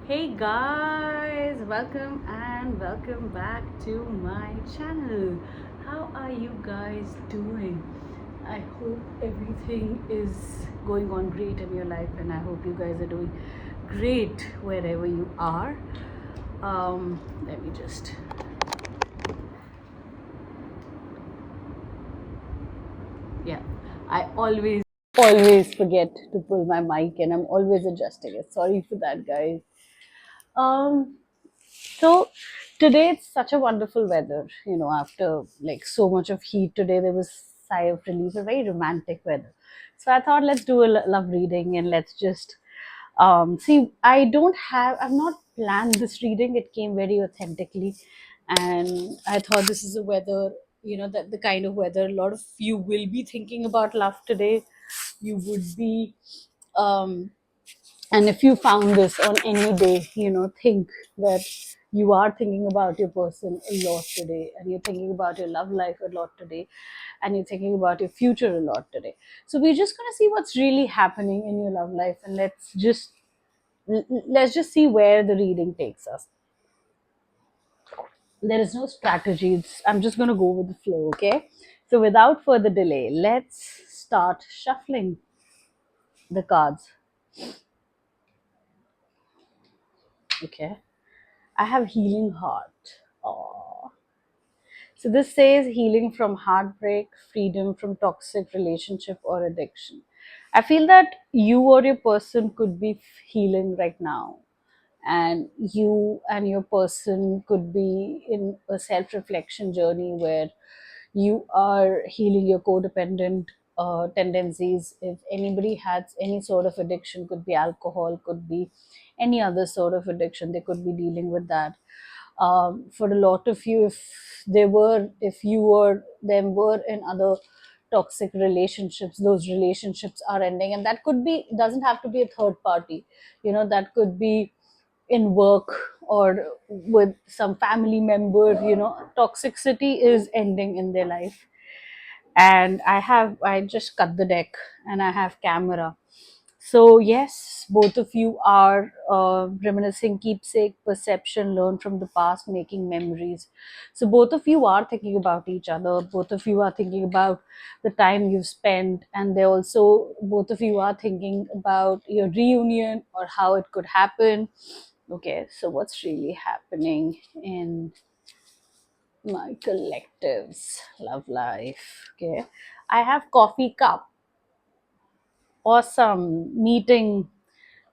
Hey guys, welcome back to my channel. How are you guys doing? I hope everything is going on great in your life, and I hope you guys are doing great wherever you are. Let me just, yeah, I always forget to pull my mic, and I'm always adjusting it. Sorry for that, guys. Um, So today it's such a wonderful weather. After like so much of heat today, there was sigh of relief, a very romantic weather. So I thought let's do a love reading and let's just see. I've not planned this reading. It came very authentically, and I thought this is a weather. That the kind of weather a lot of you will be thinking about love today. You would be um, and if you found this on any day, think that you are thinking about your person a lot today, and you're thinking about your love life a lot today, and you're thinking about your future a lot today. So we're just going to see what's really happening in your love life, and let's just see where the reading takes us. There is no strategy. I'm just going to go with the flow. Okay, so without further delay, let's start shuffling the cards. Okay, I have healing heart. Oh, so this says healing from heartbreak, freedom from toxic relationship or addiction. I feel that you or your person could be healing right now, and you and your person could be in a self-reflection journey where you are healing your codependent tendencies. If anybody has any sort of addiction, could be alcohol, could be any other sort of addiction, they could be dealing with that. For a lot of you, if you or them were in other toxic relationships, those relationships are ending, and that could be, doesn't have to be a third party. That could be in work or with some family member. Toxicity is ending in their life. And I just cut the deck, and I have camera. So yes, both of you are reminiscing, keepsake, perception, learn from the past, making memories. So both of you are thinking about each other, both of you are thinking about the time you've spent, and they also, both of you are thinking about your reunion or how it could happen. Okay, so what's really happening in my collective's love life? Okay, I have coffee cup. Awesome meeting,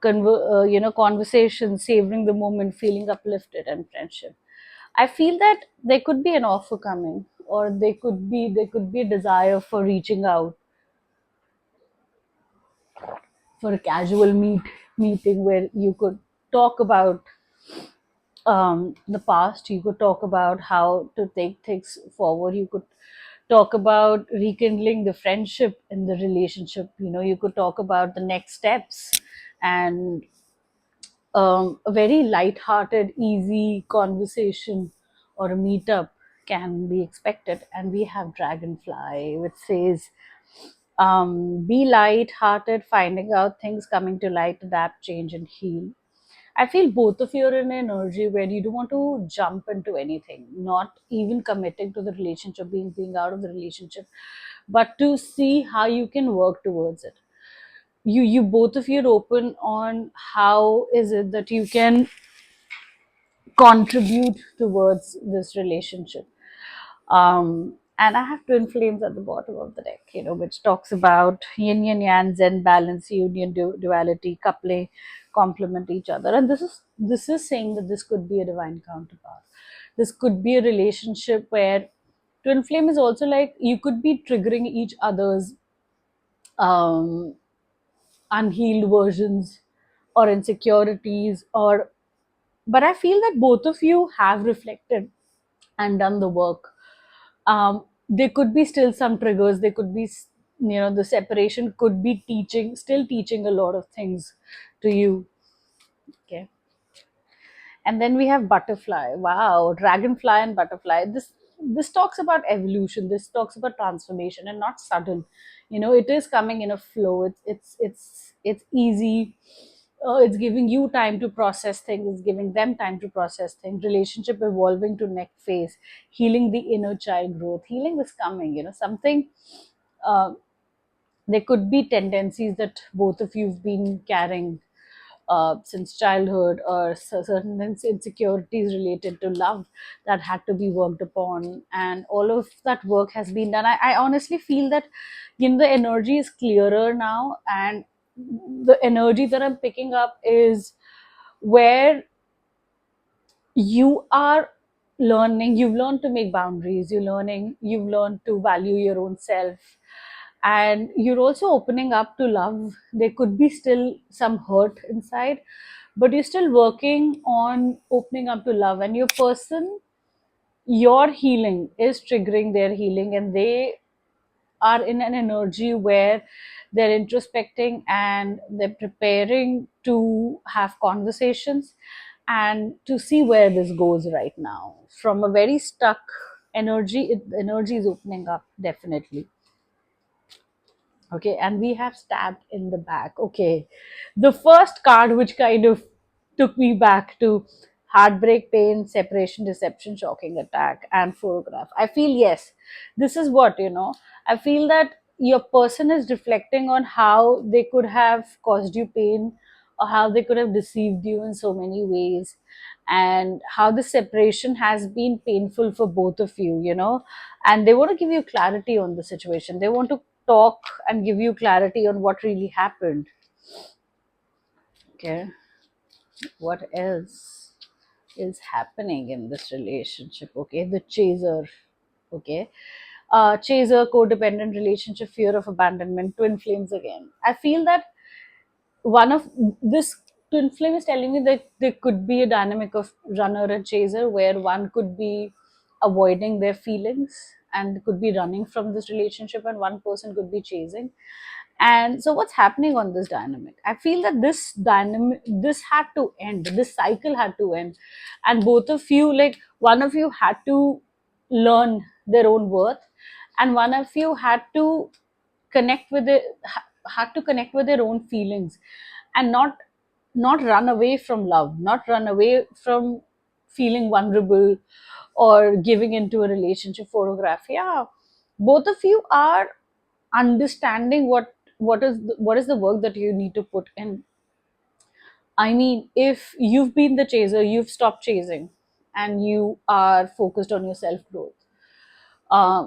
conversation, savoring the moment, feeling uplifted, and friendship. I feel that there could be an offer coming, or there could be a desire for reaching out for a casual meeting where you could talk about the past. You could talk about how to take things forward. You could talk about rekindling the friendship in the relationship. You could talk about the next steps, and a very light-hearted, easy conversation or a meetup can be expected. And we have Dragonfly, which says, be light-hearted, finding out things, coming to light, adapt, change, and heal. I feel both of you are in an energy where you don't want to jump into anything, not even committing to the relationship, being out of the relationship, but to see how you can work towards it. You both of you are open on how is it that you can contribute towards this relationship. And I have twin flames at the bottom of the deck, which talks about yin and yang, zen, balance, union, duality, coupling, complement each other. And this is saying that this could be a divine counterpart. This could be a relationship where twin flame is also like you could be triggering each other's um, unhealed versions or insecurities, or but I feel that both of you have reflected and done the work. There could be still some triggers. There could be, the separation could be still teaching a lot of things to you. Okay. And then we have butterfly. Wow, dragonfly and butterfly. This talks about evolution. This talks about transformation, and not sudden. It is coming in a flow. It's easy. It's giving you time to process things, it's giving them time to process things, relationship evolving to next phase, healing the inner child growth. Healing is coming, something. uh, there could be tendencies that both of you've been carrying since childhood, or certain insecurities related to love that had to be worked upon, and all of that work has been done. I honestly feel that the energy is clearer now, and the energy that I'm picking up is where you are learning, you've learned to make boundaries, you've learned to value your own self, and you're also opening up to love. There could be still some hurt inside, but you're still working on opening up to love, and your person, your healing is triggering their healing, and they are in an energy where they're introspecting and they're preparing to have conversations and to see where this goes right now. From a very stuck energy, energy is opening up, definitely. Okay, and we have stabbed in the back. Okay, the first card, which kind of took me back to heartbreak, pain, separation, deception, shocking attack, and photograph. I feel, yes, this is what, I feel that your person is reflecting on how they could have caused you pain, or how they could have deceived you in so many ways, and how the separation has been painful for both of you, and they want to give you clarity on the situation. They want to talk and give you clarity on what really happened. Okay, what else is happening in this relationship? Okay, the chaser. Okay, chaser, codependent relationship, fear of abandonment, twin flames again. I feel that one of this twin flame is telling me that there could be a dynamic of runner and chaser, where one could be avoiding their feelings and could be running from this relationship, and one person could be chasing. And so what's happening on this dynamic? I feel that this dynamic, this had to end, this cycle had to end, and both of you, like, one of you had to learn their own worth, and one of you had to connect with it, had to connect with their own feelings, and not run away from love, not run away from feeling vulnerable or giving into a relationship photograph. Yeah, both of you are understanding what is the work that you need to put in. I mean, if you've been the chaser, you've stopped chasing, and you are focused on your self growth.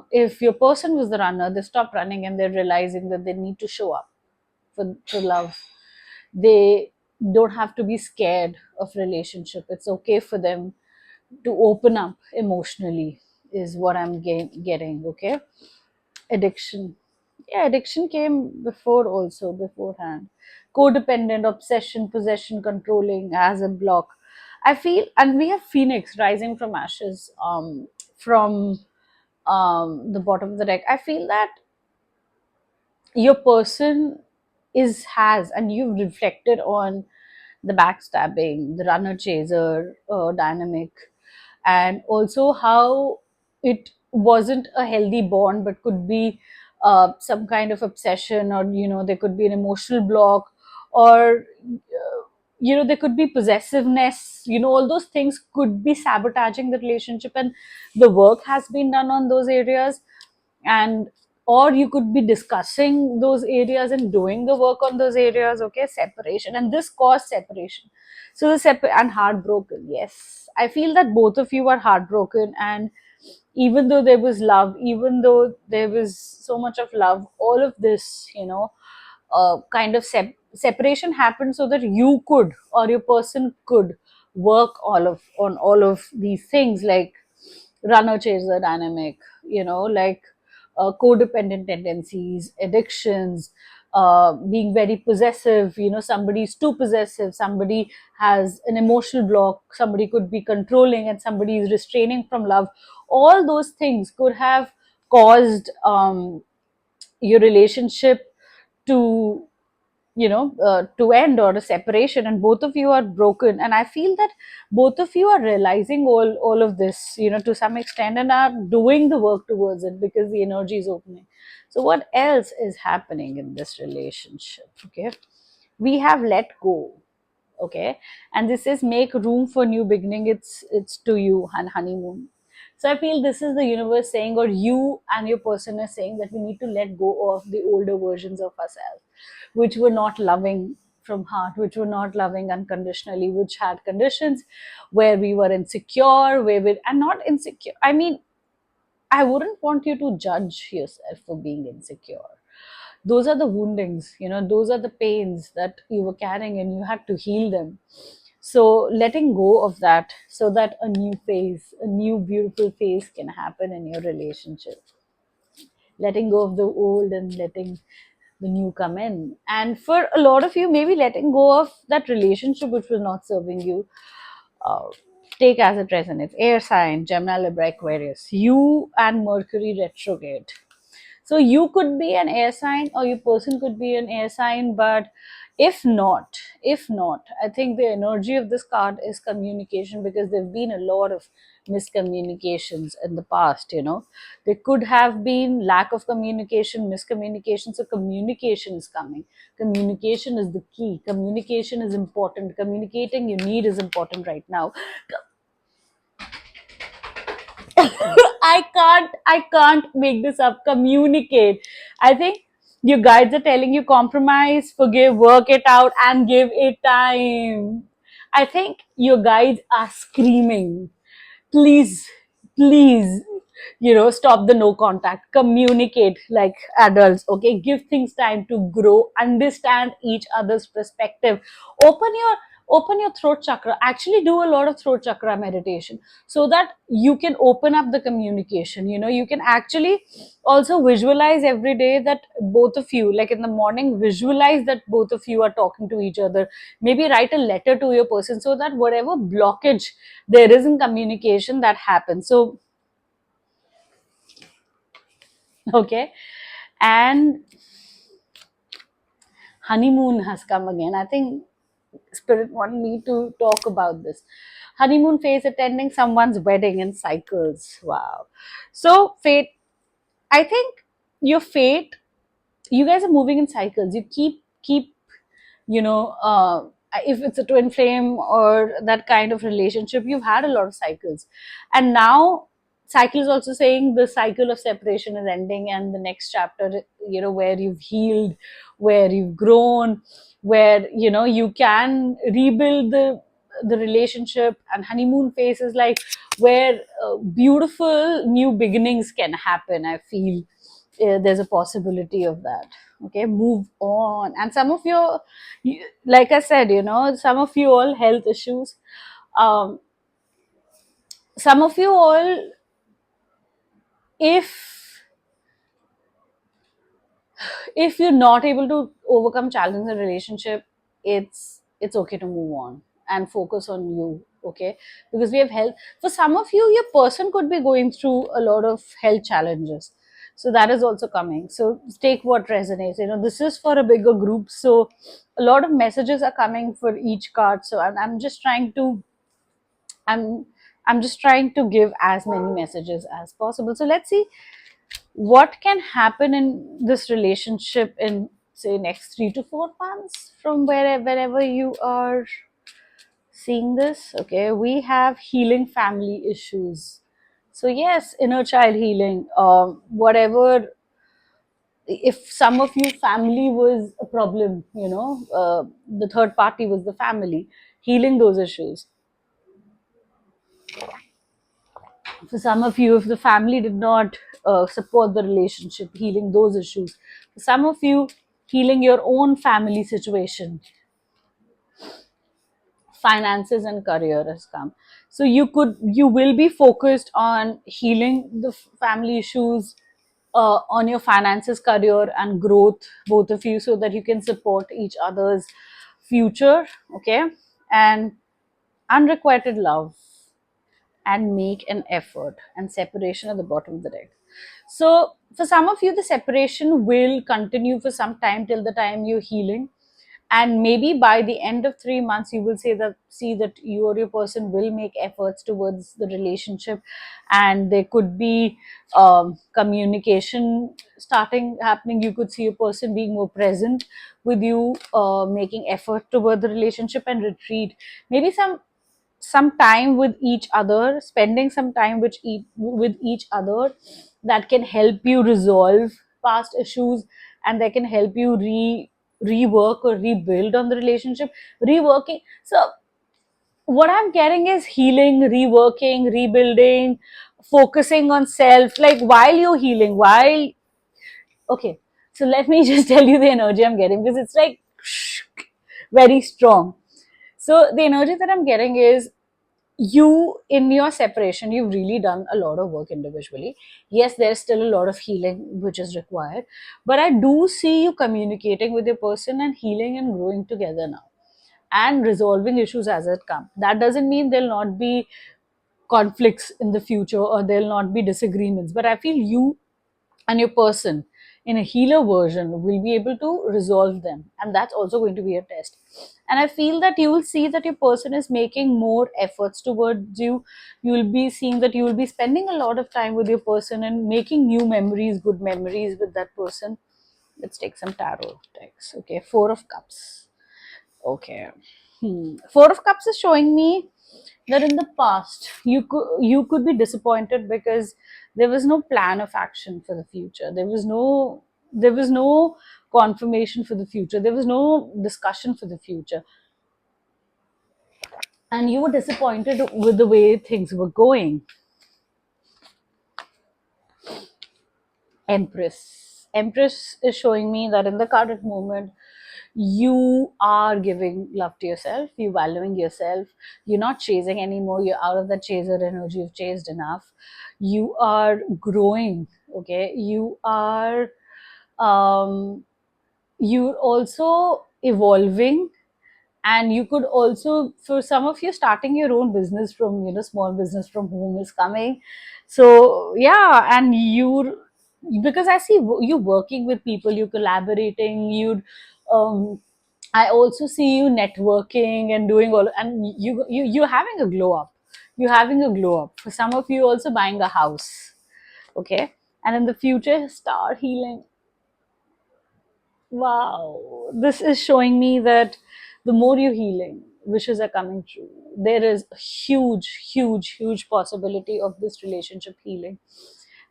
If your person was the runner, they stop running and they're realizing that they need to show up for love. They don't have to be scared of relationship. It's okay for them to open up emotionally, is what I'm getting. Okay, addiction. Yeah, addiction came before, also beforehand. Codependent, obsession, possession, controlling as a block. I feel, and we have Phoenix rising from ashes, from the bottom of the deck. I feel that your person is has, and you've reflected on the backstabbing, the runner chaser dynamic, and also how it wasn't a healthy bond, but could be some kind of obsession, or there could be an emotional block, or there could be possessiveness. All those things could be sabotaging the relationship, and the work has been done on those areas. And or you could be discussing those areas and doing the work on those areas. Okay, separation, and this caused separation. So and heartbroken. Yes, I feel that both of you are heartbroken, and even though there was love, even though there was so much of love, all of this, kind of separation happened so that you could, or your person could, work on all of these things, like runner chaser dynamic, like codependent tendencies, addictions, being very possessive. Somebody's too possessive, somebody has an emotional block, somebody could be controlling, and somebody is restraining from love. All those things could have caused your relationship to to end, or a separation, and both of you are broken. And I feel that both of you are realizing all of this, to some extent, and are doing the work towards it, because the energy is opening. So what else is happening in this relationship? Okay, we have let go. Okay, and this is make room for new beginning. It's to you and honeymoon. So I feel this is the universe saying, or you and your person is saying, that we need to let go of the older versions of ourselves, which were not loving from heart, which were not loving unconditionally, which had conditions where we were insecure, where we and not insecure. I mean, I wouldn't want you to judge yourself for being insecure. Those are the woundings, those are the pains that you were carrying and you had to heal them. So letting go of that so that a new phase, a new beautiful phase can happen in your relationship. Letting go of the old and letting the new come in. And for a lot of you, maybe letting go of that relationship which was not serving you. uh, Take as it resonates. Air sign, Gemini, Libra, Aquarius. You and Mercury retrograde. So you could be an air sign or your person could be an air sign, but if not, I think the energy of this card is communication, because there've been a lot of miscommunications in the past. There could have been lack of communication, miscommunication. So communication is coming. Communication is the key. Communication is important. Communicating your need is important right now. I can't make this up. Communicate. I think your guides are telling you compromise, forgive, work it out, and give it time. I think your guides are screaming, please, please, stop the no contact, communicate like adults. Okay, give things time to grow, understand each other's perspective, open your open your throat chakra. Actually do a lot of throat chakra meditation so that you can open up the communication. You can actually also visualize every day that both of you, like in the morning, visualize that both of you are talking to each other. Maybe write a letter to your person so that whatever blockage there is in communication, that happens. So okay. And honeymoon has come again. I think spirit want me to talk about this. Honeymoon phase, attending someone's wedding in cycles. Wow. So fate, I think your fate, you guys are moving in cycles. You keep you know if it's a twin flame or that kind of relationship, you've had a lot of cycles, and now cycle is also saying the cycle of separation is ending, and the next chapter, where you've healed, where you've grown, where you can rebuild the relationship. And honeymoon phase is like where beautiful new beginnings can happen. I feel there's a possibility of that. Okay, move on. And some of your, like I said, some of you all health issues, um, some of you all, if if you're not able to overcome challenges in a relationship, it's okay to move on and focus on you. Okay, because we have health. For some of you, your person could be going through a lot of health challenges, so that is also coming. So take what resonates. This is for a bigger group, so a lot of messages are coming for each card. So I'm just trying to, i'm I'm just trying to give as many messages as possible. So let's see what can happen in this relationship in, say, next 3 to 4 months from wherever you are seeing this. Okay, we have healing family issues. So yes, inner child healing, whatever. If some of you family was a problem, the third party was the family, healing those issues. For some of you, if the family did not support the relationship, healing those issues. For some of you, healing your own family situation. Finances and career has come. So you will be focused on healing the family issues, on your finances, career, and growth, both of you, so that you can support each other's future. Okay. And unrequited love and make an effort, and separation at the bottom of the deck. So for some of you, the separation will continue for some time till the time you're healing. and maybe by the end of 3 months you will see that you or your person will make efforts towards the relationship, and there could be communication starting happening. You could see a person being more present with you, making effort toward the relationship and retreat, maybe some time with each other, spending some time with each other, that can help you resolve past issues, and that can help you rework or rebuild on the relationship, reworking. So what I'm getting is healing, reworking, rebuilding, focusing on self, like while you're healing, while okay. So let me just tell you the energy I'm getting, because it's like very strong. So the energy that I'm getting is, you in your separation, you've really done a lot of work individually. Yes, there's still a lot of healing which is required, but I do see you communicating with your person and healing and growing together now, and resolving issues as it comes. That doesn't mean there'll not be conflicts in the future or there'll not be disagreements, but I feel you and your person in a healer version will be able to resolve them, and that's also going to be a test. And I feel that you will see that your person is making more efforts towards you. You will be seeing that you will be spending a lot of time with your person and making new memories, good memories with that person. Let's take some tarot decks. Okay, Four of Cups. Okay. Four of Cups is showing me that in the past you could be disappointed because there was no plan of action for the future. There was no confirmation for the future. There was no discussion for the future, and you were disappointed with the way things were going. Empress is showing me that in the current moment you are giving love to yourself, you valuing yourself, you're not chasing anymore, you're out of that chaser energy, you've chased enough, you are growing. Okay, um you're also evolving, and you could also, for some of you, starting your own business from, small business from home is coming. So yeah, and you, because I see you working with people, you collaborating, um I also see you networking and doing all, and you're having a glow up. You're having a glow up. For some of you, also buying a house. Okay, and in the future, start healing. Wow, this is showing me that the more you're healing, wishes are coming true. There is a huge, huge, huge possibility of this relationship healing.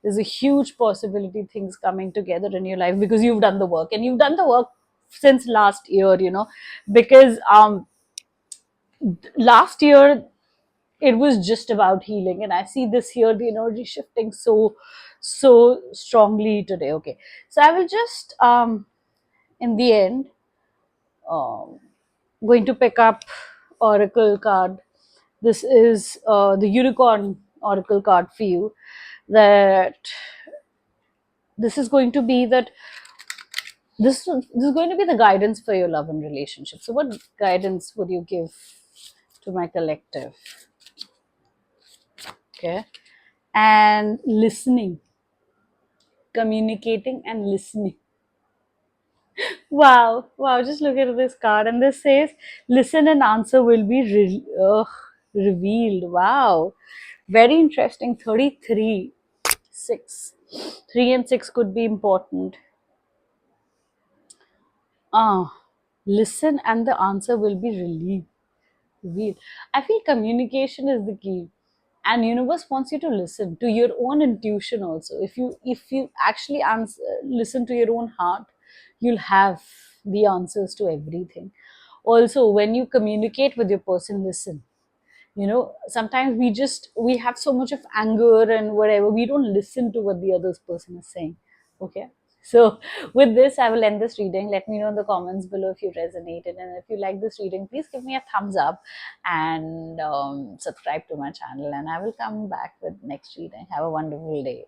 There's a huge possibility things coming together in your life because you've done the work, and you've done the work since last year, because last year it was just about healing, and I see this year the energy shifting so strongly today. Okay, so I will just in the end, um, going to pick up oracle card. This is the unicorn oracle card for you. That this is going to be that this is going to be the guidance for your love and relationship. So, what guidance would you give to my collective? Okay, and listening, communicating, and listening. Wow, wow, just look at this card, and this says, listen and answer will be revealed. Wow, very interesting. 33, 6. 3 and 6 could be important. Ah, listen and the answer will be revealed. I feel communication is the key, and universe wants you to listen to your own intuition also. If you actually listen to your own heart, you'll have the answers to everything. Also, when you communicate with your person, listen. Sometimes we have so much of anger and whatever, we don't listen to what the other person is saying. Okay, so with this I will end this reading. Let me know in the comments below if you resonated, and if you like this reading, please give me a thumbs up and subscribe to my channel, and I will come back with next reading. Have a wonderful day.